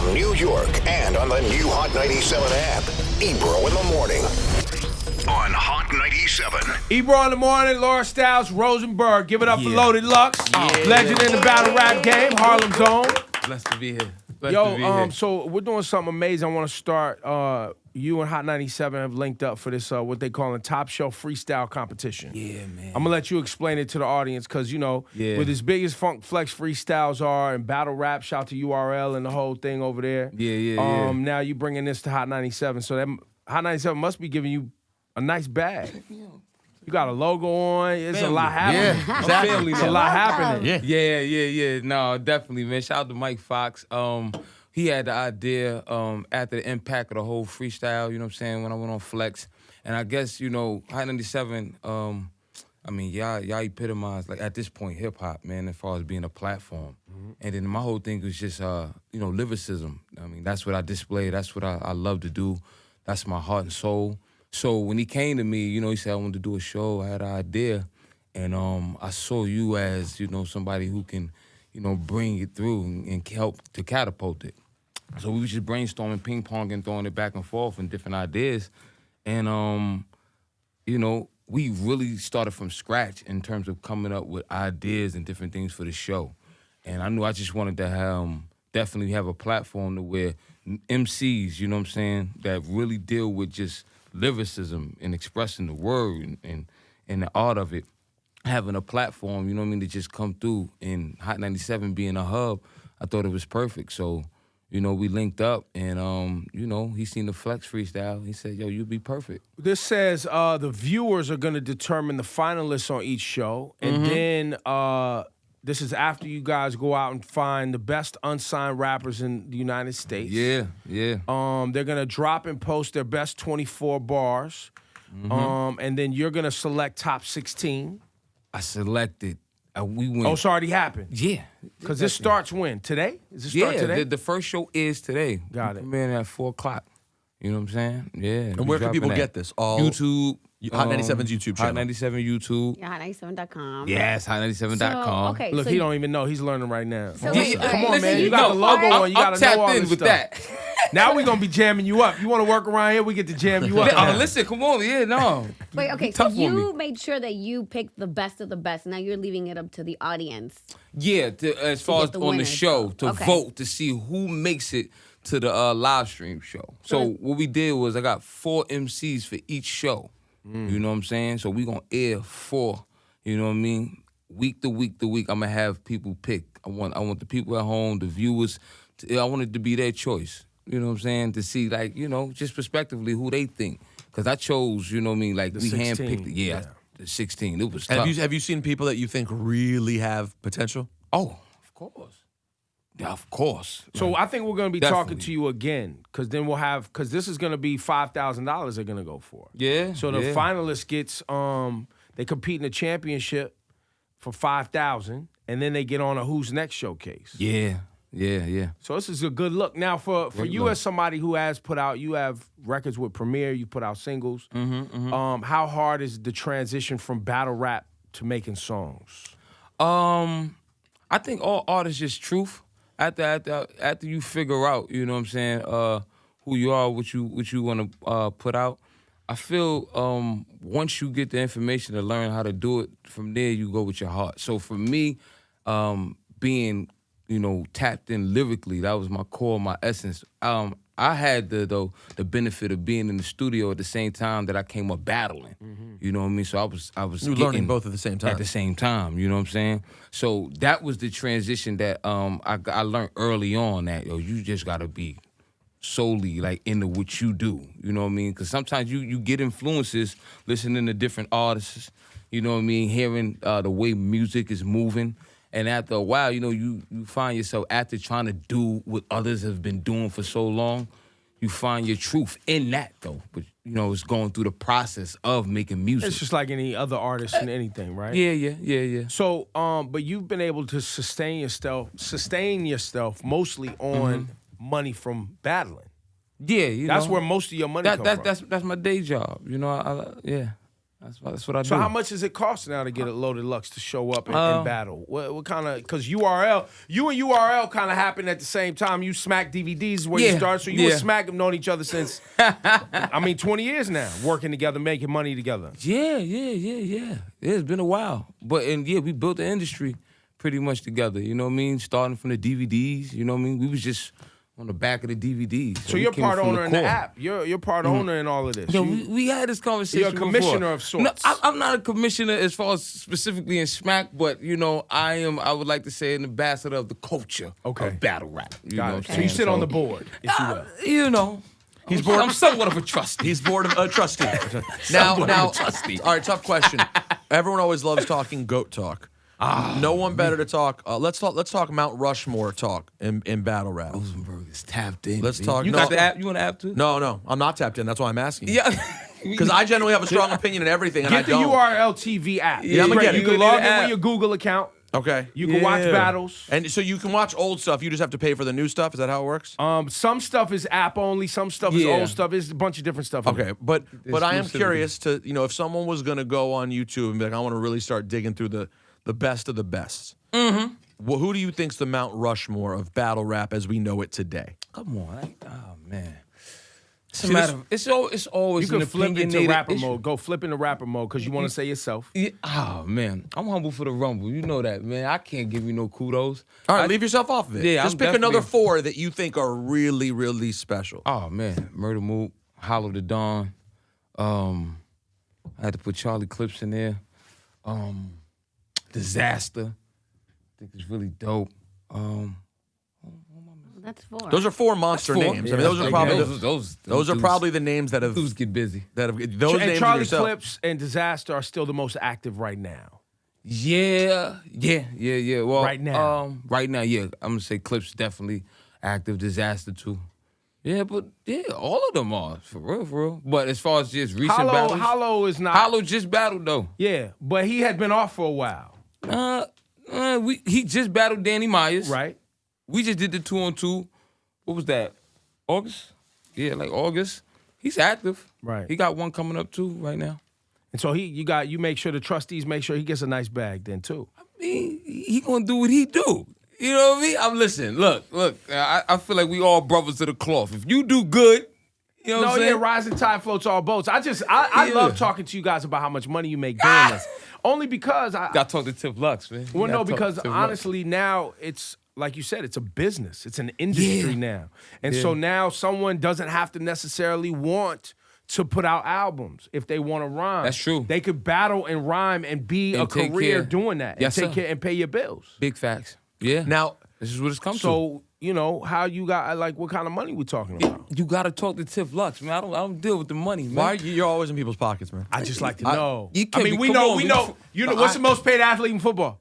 From New York and on the new Hot 97 app, Ebro in the morning. On Hot 97. Ebro in the morning, Laura Styles, Rosenberg. Give it up for Loaded Lux. Legend in the battle rap game, Harlem's own. Blessed to be here. So we're doing something amazing. I want to start. You and Hot 97 have linked up for this, what they call a Top Shelf Freestyle competition. Yeah, man. I'm going to let you explain it to the audience because, with as big as Funk Flex freestyles are and battle rap, shout to URL and the whole thing over there. Yeah. Now you bringing this to Hot 97. So that Hot 97 must be giving you a nice bag. You got a logo on. It's a lot happening. Yeah, exactly. It's a lot happening. Yeah. No, definitely, man. Shout out to Mike Fox. He had the idea after the impact of the whole freestyle, you know what I'm saying, when I went on Flex. And I guess, Hot 97, y'all epitomized, like, at this point, hip-hop, man, as far as being a platform. Mm-hmm. And then my whole thing was just, lyricism. I mean, that's what I display. That's what I love to do. That's my heart and soul. So when he came to me, he said I wanted to do a show. I had an idea. And I saw you as, somebody who can, bring it through and help to catapult it. So we was just brainstorming, ping-ponging, throwing it back and forth and different ideas. And, we really started from scratch in terms of coming up with ideas and different things for the show. And I knew I just wanted to definitely have a platform to where MCs, you know what I'm saying, that really deal with just lyricism and expressing the word and the art of it, having a platform, to just come through. And Hot 97 being a hub, I thought it was perfect. So, we linked up and, he seen the Flex freestyle. He said, yo, you'd be perfect. This says the viewers are going to determine the finalists on each show. And then this is after you guys go out and find the best unsigned rappers in the United States. Yeah. They're going to drop and post their best 24 bars. And then you're going to select top 16. I selected. We went. Oh, it's already happened? Yeah. Because this starts when? Today? Does it start today? The first show is today. Got it. Come in at 4 o'clock. You know what I'm saying? Yeah. And where can people get this? All YouTube. Hot 97's YouTube channel. Hot 97 YouTube. Yeah, hot97.com. Yes, hot97.com. Okay, Look, he don't even know. He's learning right now. So Come on, man. You got the logo on. You got to know all this with stuff. That. Now we're going to be jamming you up. You want to work around here? We get to jam you up. Listen, come on. Yeah, no. Wait, okay, so you made sure that you picked the best of the best. Now you're leaving it up to the audience. Yeah, as far as on the show, to Okay. vote, to see who makes it to the live stream show. So what we did was I got 4 MCs for each show. You know what I'm saying? So we going to air 4, you know what I mean? Week to week to week, I'm going to have people pick. I want the people at home, the viewers, I want it to be their choice. You know what I'm saying? To see, like, just prospectively who they think. Because I chose, you know what I mean? Like, we 16. handpicked it. Yeah, the 16. It was tough. Have you seen people that you think really have potential? Oh, of course. Yeah, of course. So I think we're going to be Definitely. talking to you again because then we'll have, because this is going to be $5,000 they're going to go for. Yeah. So the finalist gets, they compete in the championship for $5,000 and then they get on a Who's Next showcase. Yeah. So this is a good look. Now for you as somebody who has put out, you have records with Premier, you put out singles. How hard is the transition from battle rap to making songs? I think all art is just truth. After you figure out, you know what I'm saying, who you are, what you want to put out, I feel once you get the information to learn how to do it, from there you go with your heart. So for me, being, tapped in lyrically, that was my core, my essence. I had the benefit of being in the studio at the same time that I came up battling. You know what I mean? So I was You were learning both at the same time. At the same time, you know what I'm saying? So that was the transition that I learned early on, that you just gotta be solely like into what you do. You know what I mean? Because sometimes you get influences listening to different artists. You know what I mean? Hearing the way music is moving. And after a while, you find yourself, after trying to do what others have been doing for so long, you find your truth in that, though. But, it's going through the process of making music. It's just like any other artist in anything, right? Yeah. So, but you've been able to sustain yourself mostly on money from battling. Yeah, That's where most of your money comes from. That's my day job. That's what I do. So how much does it cost now to get a Loaded Lux to show up and battle? What kind of, because you and URL kind of happened at the same time. You Smack DVDs where you started. So you and Smack have known each other since, 20 years now, working together, making money together. Yeah. It's been a while. We built the industry pretty much together. You know what I mean? Starting from the DVDs, you know what I mean? We was just on the back of the DVDs. So you're part owner in the app. You're part owner in all of this. Yo, we had this conversation. You're a commissioner before. of sorts. No, I'm not a commissioner as far as specifically in Smack, but I would like to say an ambassador of the culture of battle rap. Got it. So you sit on the board, if you will. I'm somewhat of a trustee. He's board of trustee. now, all right, tough question. Everyone always loves talking GOAT talk. No one better to talk. Let's talk Mount Rushmore talk in battle rap. Rosenberg is tapped in. Let's talk. You got the app? You want the app too? No, I'm not tapped in. That's why I'm asking. Yeah. Because I generally have a strong opinion in everything, and Get I don't. the URL TV app. Yeah, I'm gonna get it. You can log in with your Google account. Okay. You can watch battles. And so you can watch old stuff. You just have to pay for the new stuff. Is that how it works? Some stuff is app only. Some stuff is old stuff. There's a bunch of different stuff. Okay, but I am curious to, if someone was going to go on YouTube and be like, I want to really start digging through the best of the best. Mm-hmm. Well, who do you think's the Mount Rushmore of battle rap as we know it today? Come on. Oh, man. It's always you can flip into rapper mode. Go flip into rapper mode because you want to say yourself. Yeah. Oh, man. I'm humble for the Rumble. You know that, man. I can't give you no kudos. All right, leave yourself off of it. Yeah, just pick another 4 that you think are really, really special. Oh, man. Murder Mook, Hollow the Dawn. I had to put Charlie Clips in there. Disaster. I think it's really dope. That's 4. Those are 4 monster names. Yeah, I mean, those are probably those are probably the names that have. Dudes get busy. Those And names Charlie yourself. Clips and Disaster are still the most active right now. Yeah. Well, right now, yeah. I'm gonna say Clips definitely active. Disaster too. Yeah, but all of them are for real. But as far as just recent battles, Hollow is not. Hollow just battled though. Yeah, but he had been off for a while. He just battled Danny Myers. Right. We just did the 2-on-2. What was that? August? Yeah, like August. He's active. Right. He got one coming up too right now. And so you make sure the trustees make sure he gets a nice bag then too. I mean, he gonna do what he do. You know what I mean? Listen, look. I feel like we all brothers to the cloth. If you do good, you know what I'm saying? Rising tide floats all boats. I love talking to you guys about how much money you make doing this. Only because I got to talk to Tiff Lux, man. Well, no, because honestly now it's like you said, it's a business. It's an industry now. And so now someone doesn't have to necessarily want to put out albums if they want to rhyme. That's true. They could battle and rhyme and be a career doing that. Yes, and take care and pay your bills. Big facts. Yeah. Now, this is what it's come to. So, how you got, what kind of money we talking about? You got to talk to Tiff Lux, man. I don't deal with the money, man. Why you're always in people's pockets, man? I just like to know. We know. What's the most paid athlete in football?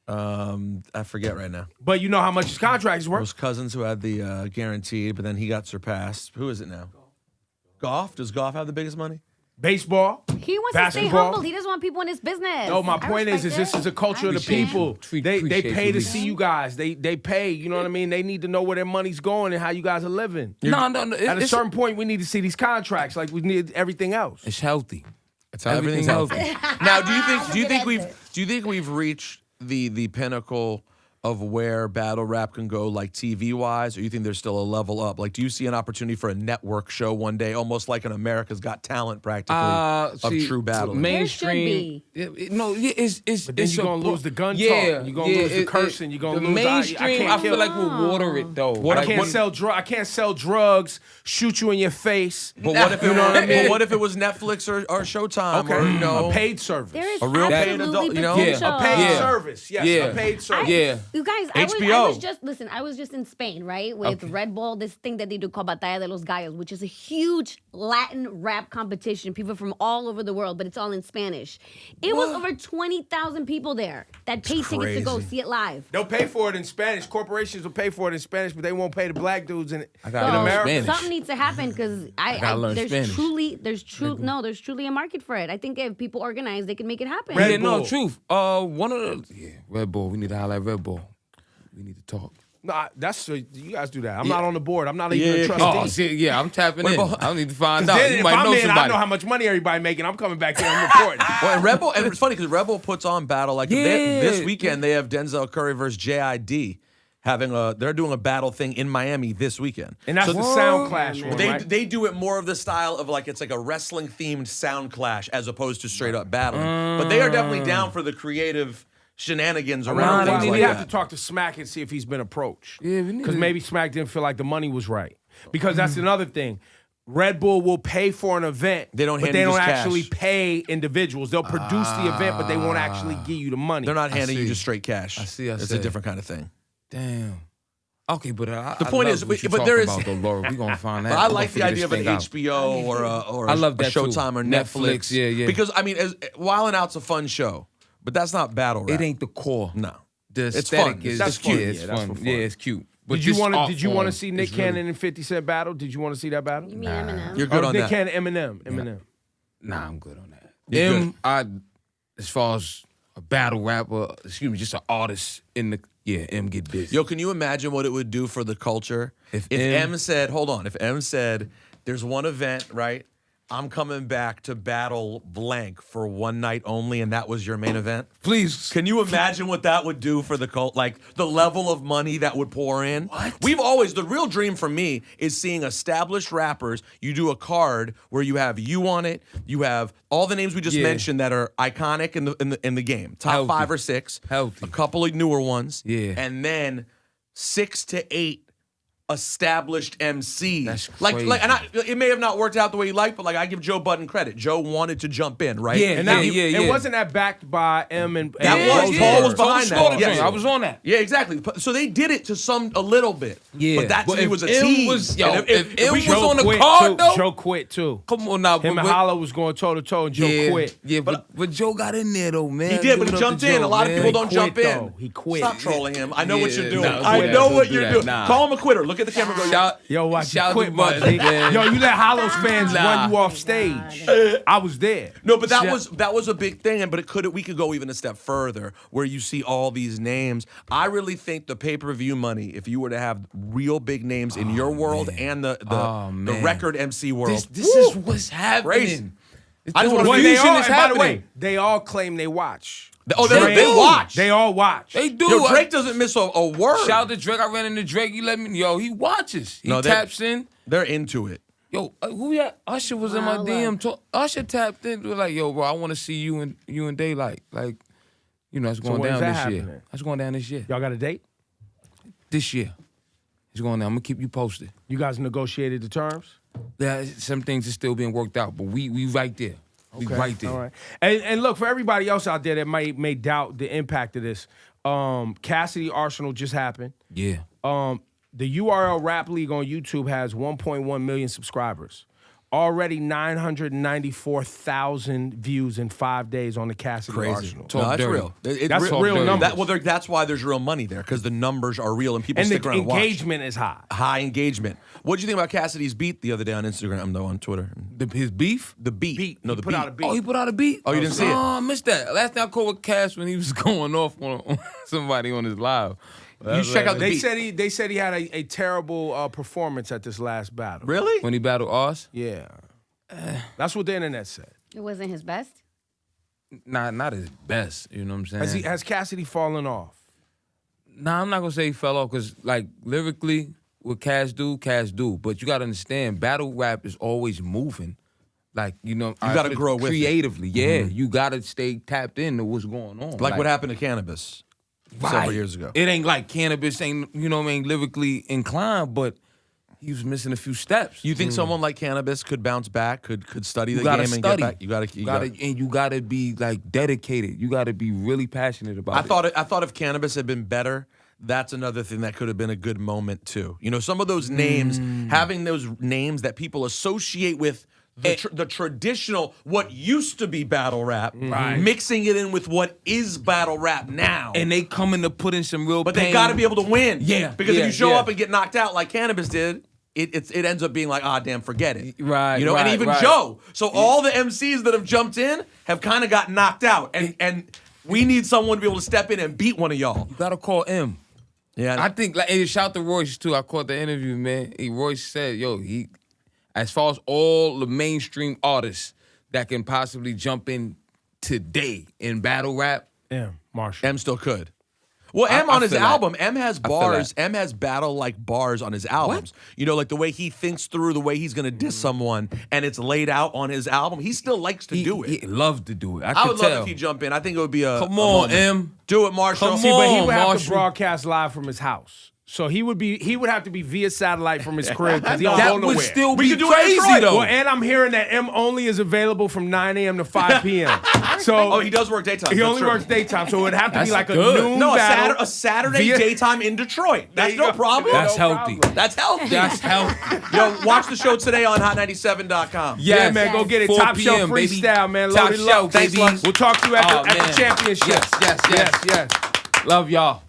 I forget right now. But you know how much his contract is worth? Those Cousins who had the guaranteed, but then he got surpassed. Who is it now? Goff? Does Goff have the biggest money? Baseball. He wants basketball. to stay humble. He doesn't want people in his business. No, my point is this is a culture of the people. They pay to see you guys. They pay, you know what I mean? They need to know where their money's going and how you guys are living. No. At a certain point, we need to see these contracts like we need everything else. It's healthy. It's how everything's healthy. Now, do you think we've reached the pinnacle of where battle rap can go, like TV-wise, or you think there's still a level up? Like, do you see an opportunity for a network show one day, almost like an America's Got Talent, practically, of true battling? Mainstream. It's But then you're going to lose the gun talk. You're going to lose the cursing. You're going to lose mainstream. I feel like we'll water it, though. I can't sell drugs, shoot you in your face. But what if it, but what if it was Netflix or Showtime? Okay. Or, a paid service. There is a real paid adult, a paid service. Yes, a paid service. You guys, I was just in Spain, right? With Red Bull, this thing that they do called Batalla de los Gallos, which is a huge Latin rap competition. People from all over the world, but it's all in Spanish. It was over 20,000 people there that paid tickets to go see it live. They'll pay for it in Spanish. Corporations will pay for it in Spanish, but they won't pay the black dudes in America. America. Something needs to happen because there's truly a market for it. I think if people organize, they can make it happen. Red Bull. Truth. One of the Red Bull. We need to highlight Red Bull. We need to talk. Nah, you guys do that. I'm not on the board. I'm not even a trustee. Oh, see, I'm tapping in. I don't need to find out. Then, You if might I'm know in, somebody. I know how much money everybody making. I'm coming back here. I'm reporting. Well, and Rebel, and it's funny because Rebel puts on battle like this weekend. They have Denzel Curry versus JID they're doing a battle thing in Miami this weekend. And that's the Sound Clash one, right? They do it more of the style of like it's like a wrestling themed Sound Clash as opposed to straight up battling. But they are definitely down for the creative shenanigans around things We like have that. to talk to Smack and see if he's been approached. Yeah, we need because to- maybe Smack didn't feel like the money was right. Because that's another thing. Red Bull will pay for an event, They don't but hand they you don't just actually cash. pay individuals. They'll produce the event, but they won't actually give you the money. They're not handing you see. just straight cash. I see. It's a different kind of thing. Damn. Okay, but The point is, what you but talking there is- about, though, Laura. We're gonna find that. But I We like gonna the figure idea of this an thing out. HBO or I a love that too. Showtime or Netflix. Yeah. Because I mean, Wild 'N Out's a fun show, but that's not battle rap. It ain't the core. No. The It's aesthetic fun. is That's cute. cute. It's Yeah, that's fun. for fun. Yeah, it's cute. But Did you this want art to form see Nick is really- Cannon and 50 Cent battle? Did you want to see that battle? You mean Eminem? You're good on Nick that. Cannon, Eminem. Nah, I'm good on that. You're As far as a battle rapper, just an artist in the M get busy. Yo, can you imagine what it would do for the culture if M- M said, hold on, if M said, there's one event, right? I'm coming back to battle blank for one night only, and that was your main event? Please. Can you imagine what that would do for the cult? Like the level of money that would pour in? What? The real dream for me is seeing established rappers. You do a card where you have you on it. You have all the names we just mentioned that are iconic in the game. Top Healthy. 5 or 6. Healthy. A couple of newer ones. Yeah. And then 6 to 8 established MCs. That's like it may have not worked out the way you like, but like I give Joe Budden credit. Joe wanted to jump in, right? Yeah, And that, yeah. It wasn't that backed by M and That and was- Roseburg. Paul was behind that. Slaughter Yes. joint. I was on that. Yeah, exactly. So they did it to a little bit. Yeah. But that's But it if was a M team. was- yo, And if M we- was Joe on the quit card, too. though? Joe quit too. Come on now. Him and Hollow was going toe to toe, and Joe quit. Yeah, but Joe got in there though, man. He did, but Give he it up jumped to in. Joe, A lot of man. people don't He quit, jump in. though. He quit. Stop trolling him. I know what Yeah, you're doing. no, I don't know do what that. you're doing. Nah. Call him a quitter. Look at the camera. Go. Shout, Yo, watch you shout quit, to my Budden, G. man. Yo, you let Hollow's fans Nah. run you off stage. I was there. No, but that was a big thing, but we could go even a step further where you see all these names. I really think the pay-per-view money, if you were to have real big names in your world and the record MC world, This is what's happening. Crazy. I just want Well, to they fusion all, is and by the way, happening. they all claim they watch. Oh, Drake- they watch. They all watch. They do. Yo, Drake doesn't miss a word. Shout out to Drake. I ran into Drake. He let me. Yo, he watches. He No, they- taps in. They're into it. Yo, who ya? Usher was in my DM. Usher tapped in. Was like, yo, bro, I want to see you and Daylight. Like, it's going when's down that this happening? year. That's going down this year. Y'all got a date? This year. It's going down. I'm gonna keep you posted. You guys negotiated the terms? Some things are still being worked out, but we right there. We right there. All right. And look, for everybody else out there that may doubt the impact of this, Cassidy Arsenal just happened. Yeah. The URL Rap League on YouTube has 1.1 million subscribers. Already 994,000 views in 5 days on the Cassidy Arsenal. Talk No, that's dirty. real. That's real dirty. numbers. That's why there's real money there, because the numbers are real and people And stick the around and watch. engagement is high. High engagement. What did you think about Cassidy's beat the other day on Instagram, though, on Twitter? His beef? The beat. No, He the put beat. out a beat. Oh, he put out a beat? Oh, you didn't see it? Oh, I missed that. Last time I called with Cash when he was going off on somebody on his live. You should check out the They beat. said he had a terrible performance at this last battle. Really? When he battled Oz? Yeah. That's what the internet said. It wasn't his best. Not his best, you know what I'm saying? Has Cassidy fallen off? Nah, I'm not gonna say he fell off, because like lyrically, what Cash do. But you gotta understand, battle rap is always moving. Like, you gotta grow with it. creatively. Yeah, you gotta stay tapped into what's going on. Like what happened to Cannabis several years ago. It ain't like Cannabis ain't, lyrically inclined, but he was missing a few steps. You think someone like Cannabis could bounce back, could study the You gotta game and study. get back? You gotta. And you gotta be like dedicated. You gotta be really passionate about it. I thought if Cannabis had been better, that's another thing that could have been a good moment too. Some of those names, having those names that people associate with the traditional, what used to be battle rap, mixing it in with what is battle rap now. And they coming to put in some real But pain. they got to be able to win. Yeah, Because if yeah, you show yeah. up and get knocked out like Cannabis did, it ends up being like, damn, forget it. Right, And right, even right. Joe. So all the MCs that have jumped in have kind of got knocked out. And we need someone to be able to step in and beat one of y'all. You gotta call M. Yeah, I think, like, and shout to Royce too. I caught the interview, man. Royce said, "Yo, as far as all the mainstream artists that can possibly jump in today in battle rap, Marshall. M still could. Well, M on his feel that. album, M has bars. that. M has battle-like bars on his albums. You know, like the way he thinks through, the way he's going to diss someone, and it's laid out on his album. He still likes to do it. He loved to do it. I would love if he jump in. I think it would be a Come a on, moment. M. Do it, Marshall. Come See, but he on, would have to Marshall. broadcast live from his house. So he would have to be via satellite from his crib because he don't That go would nowhere. still We be could do it in crazy, Detroit. though. Well, and I'm hearing that M only is available from 9 a.m. to 5 p.m. So Oh, he does work daytime. he That's only true. works daytime, so it would have to be That's like a good. noon No, battle. a Saturday via- daytime in Detroit. That's you no go. problem. That's No healthy. problem. That's healthy. That's healthy. Yo, watch the show today on hot97.com. Yeah, man, go get it. 4 Top Shelf p.m., baby. Freestyle, man. Top Loaded Shelf, Lux. baby. We'll talk to you at Oh, the man. championship. Yes. Love y'all.